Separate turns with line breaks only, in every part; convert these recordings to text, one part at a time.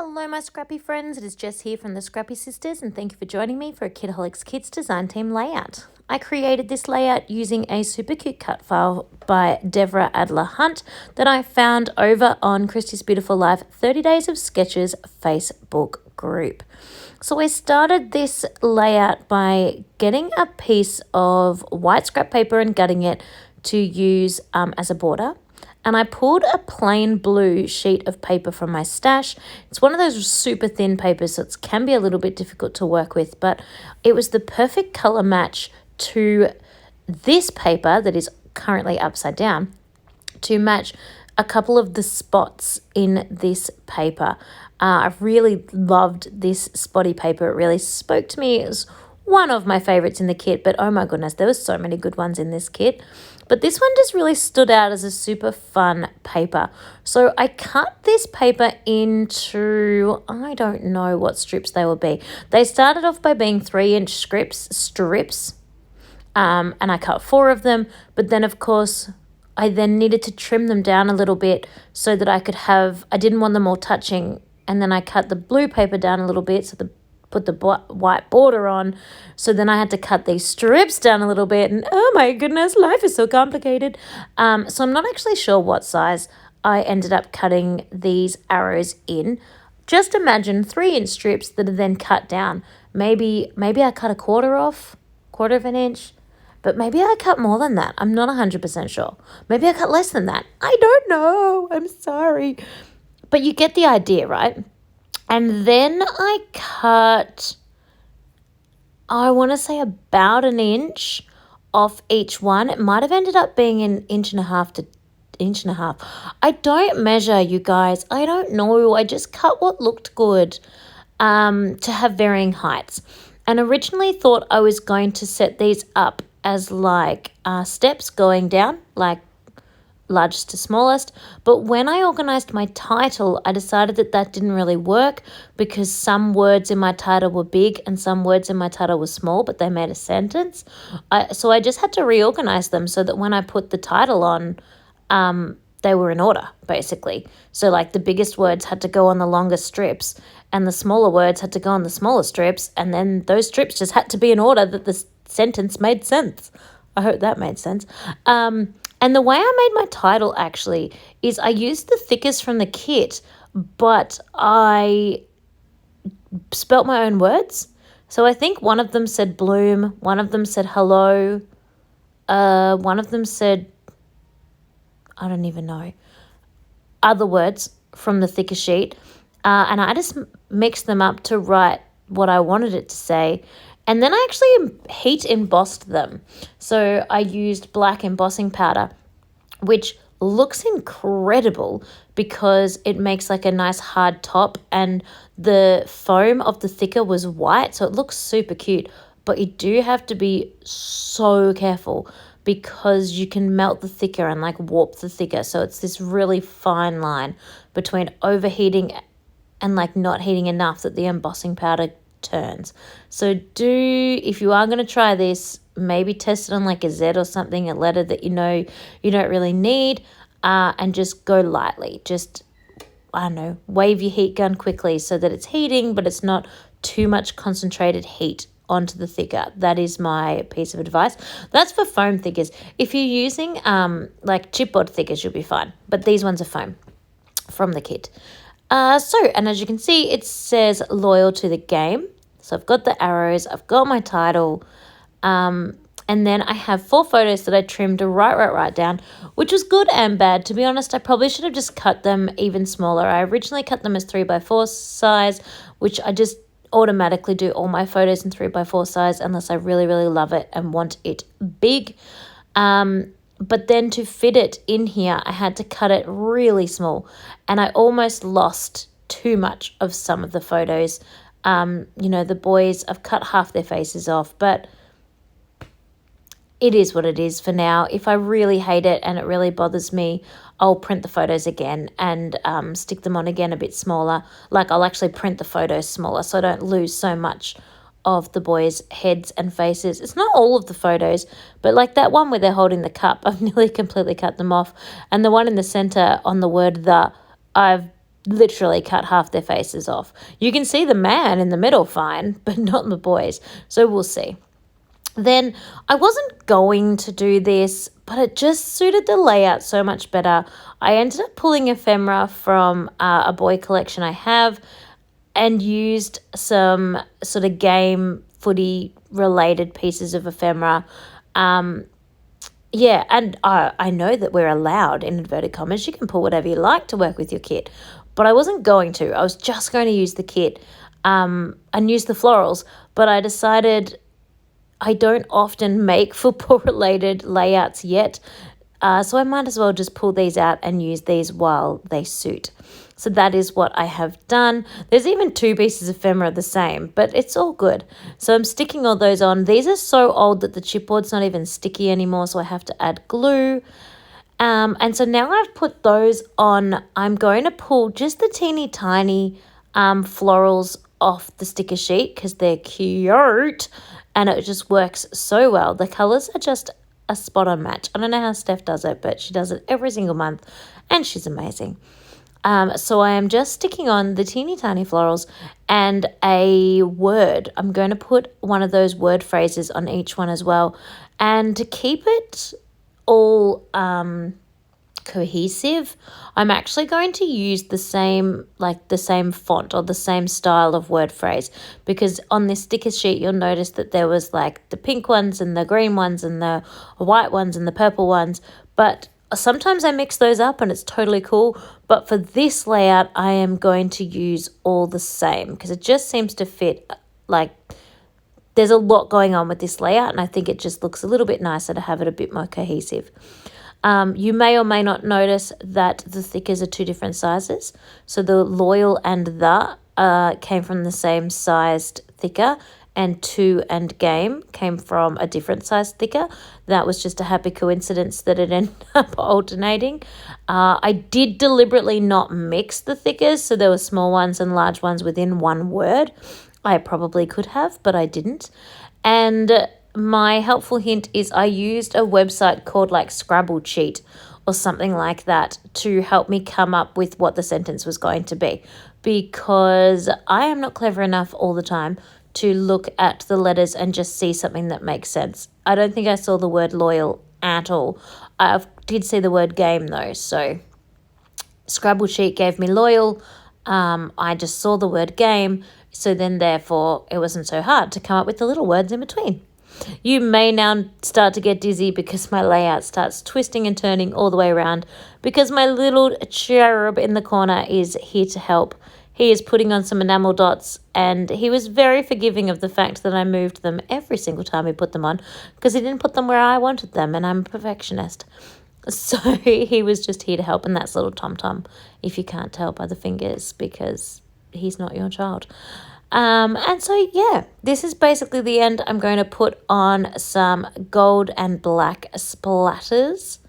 Hello my scrappy friends, it is Jess here from the Scrappy Sisters and thank you for joining me for a Kitaholic Kits design team layout. I created this layout using a super cute cut file by Deborah Adler Hunt that I found over on Christy's Beautiful Life 30 Days of Sketches Facebook group. So I started this layout by getting a piece of white scrap paper and gutting it to use as a border. And I pulled a plain blue sheet of paper from my stash. It's one of those super thin papers, so it can be a little bit difficult to work with, but it was the perfect color match to this paper that is currently upside down to match a couple of the spots in this paper. I really loved this spotty paper. It really spoke to me. It was one of my favorites in the kit, but oh my goodness, there were so many good ones in this kit. But this one just really stood out as a super fun paper. So I cut this paper into, I don't know what strips they will be. They started off by being 3-inch strips, and I cut 4 of them. But then, of course, I then needed to trim them down a little bit so that I didn't want them all touching. And then I cut the blue paper down a little bit, so put the white border on. So then I had to cut these strips down a little bit, and oh my goodness, life is so complicated. So I'm not actually sure what size I ended up cutting these arrows in. Just imagine 3-inch strips that are then cut down. Maybe I cut a quarter of an inch, but maybe I cut more than that. I'm not 100% sure. Maybe I cut less than that. I don't know. I'm sorry. But you get the idea, right? And then I cut, I want to say about 1 inch off each one. It might have ended up being 1.5 inches to 1.5 inches. I don't measure, you guys. I don't know. I just cut what looked good to have varying heights. And originally thought I was going to set these up as like steps going down, like largest to smallest. But when I organized my title, I decided that didn't really work because some words in my title were big and some words in my title were small, but they made a sentence. So I just had to reorganize them so that when I put the title on, they were in order, basically. So like the biggest words had to go on the longer strips and the smaller words had to go on the smaller strips, and then those strips just had to be in order that the sentence made sense. I hope that made sense. And the way I made my title actually is I used the thickest from the kit, but I spelt my own words. So I think one of them said bloom, one of them said hello, one of them said, I don't even know, other words from the thicker sheet. And I just mixed them up to write what I wanted it to say. And then I actually heat embossed them. So I used black embossing powder, which looks incredible because it makes like a nice hard top, and the foam of the thicker was white, so it looks super cute. But you do have to be so careful because you can melt the thicker and like warp the thicker. So it's this really fine line between overheating and like not heating enough that the embossing powder turns. So if you are going to try this, maybe test it on like a Z or something, a letter that you know you don't really need, and just go lightly. Just, I don't know, wave your heat gun quickly so that it's heating, but it's not too much concentrated heat onto the thicker. That is my piece of advice. That's for foam thickers. If you're using like chipboard thickers, you'll be fine. But these ones are foam from the kit. And as you can see, it says loyal to the game. So I've got the arrows, I've got my title, and then I have 4 photos that I trimmed right down, which was good and bad. To be honest, I probably should have just cut them even smaller. I originally cut them as 3x4 size, which I just automatically do all my photos in 3x4 size unless I really, really love it and want it big. But then to fit it in here, I had to cut it really small, and I almost lost too much of some of the photos. The boys, I've cut half their faces off, but it is what it is for now. If I really hate it and it really bothers me, I'll print the photos again and stick them on again a bit smaller. Like I'll actually print the photos smaller so I don't lose so much of the boys' heads and faces. It's not all of the photos, but like that one where they're holding the cup, I've nearly completely cut them off. And the one in the center on the word the, I've literally cut half their faces off. You can see the man in the middle fine, but not the boys. So we'll see. Then I wasn't going to do this, but it just suited the layout so much better. I ended up pulling ephemera from a boy collection I have and used some sort of game footy related pieces of ephemera. Yeah, and I know that we're allowed, in inverted commas, you can pull whatever you like to work with your kit, but I wasn't going to. I was just going to use the kit and use the florals, but I decided I don't often make football-related layouts yet, so I might as well just pull these out and use these while they suit. So that is what I have done. There's even 2 pieces of ephemera the same, but it's all good. So I'm sticking all those on. These are so old that the chipboard's not even sticky anymore, so I have to add glue. And so now I've put those on, I'm going to pull just the teeny tiny florals off the sticker sheet because they're cute and it just works so well. The colours are just a spot on match. I don't know how Steph does it, but she does it every single month and she's amazing. So I am just sticking on the teeny tiny florals and a word. I'm going to put one of those word phrases on each one as well. And to keep it all cohesive, I'm actually going to use the same font or the same style of word phrase, because on this sticker sheet you'll notice that there was like the pink ones and the green ones and the white ones and the purple ones, but sometimes I mix those up and it's totally cool. But for this layout, I am going to use all the same because it just seems to fit. Like, there's a lot going on with this layout and I think it just looks a little bit nicer to have it a bit more cohesive. You may or may not notice that the thickers are 2 different sizes. So the loyal and the came from the same sized thicker, and to and game came from a different size thicker. That was just a happy coincidence that it ended up alternating. I did deliberately not mix the thickers, so there were small ones and large ones within one word. I probably could have, but I didn't. And my helpful hint is I used a website called like Scrabble Cheat or something like that to help me come up with what the sentence was going to be, because I am not clever enough all the time to look at the letters and just see something that makes sense. I don't think I saw the word loyal at all. I did see the word game though, so Scrabble Sheet gave me loyal. I just saw the word game, so then therefore it wasn't so hard to come up with the little words in between. You may now start to get dizzy because my layout starts twisting and turning all the way around, because my little cherub in the corner is here to help. He is putting on some enamel dots and he was very forgiving of the fact that I moved them every single time he put them on, because he didn't put them where I wanted them and I'm a perfectionist. So he was just here to help, and that's little Tom Tom, if you can't tell by the fingers, because he's not your child. And so, yeah, this is basically the end. I'm going to put on some gold and black splatters,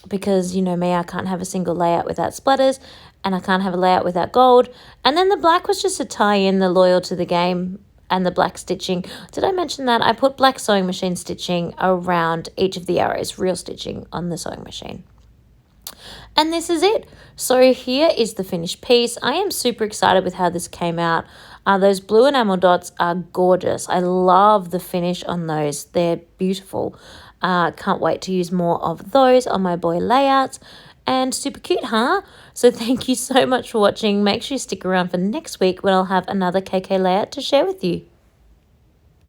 because you know me, I can't have a single layout without splatters, and I can't have a layout without gold. And then the black was just to tie in the loyal to the game and the black stitching. Did I mention that? I put black sewing machine stitching around each of the arrows, real stitching on the sewing machine. And this is it. So here is the finished piece. I am super excited with how this came out. Those blue enamel dots are gorgeous. I love the finish on those. They're beautiful. Can't wait to use more of those on my boy layouts. And super cute, huh? So thank you so much for watching. Make sure you stick around for next week when I'll have another KK layout to share with you.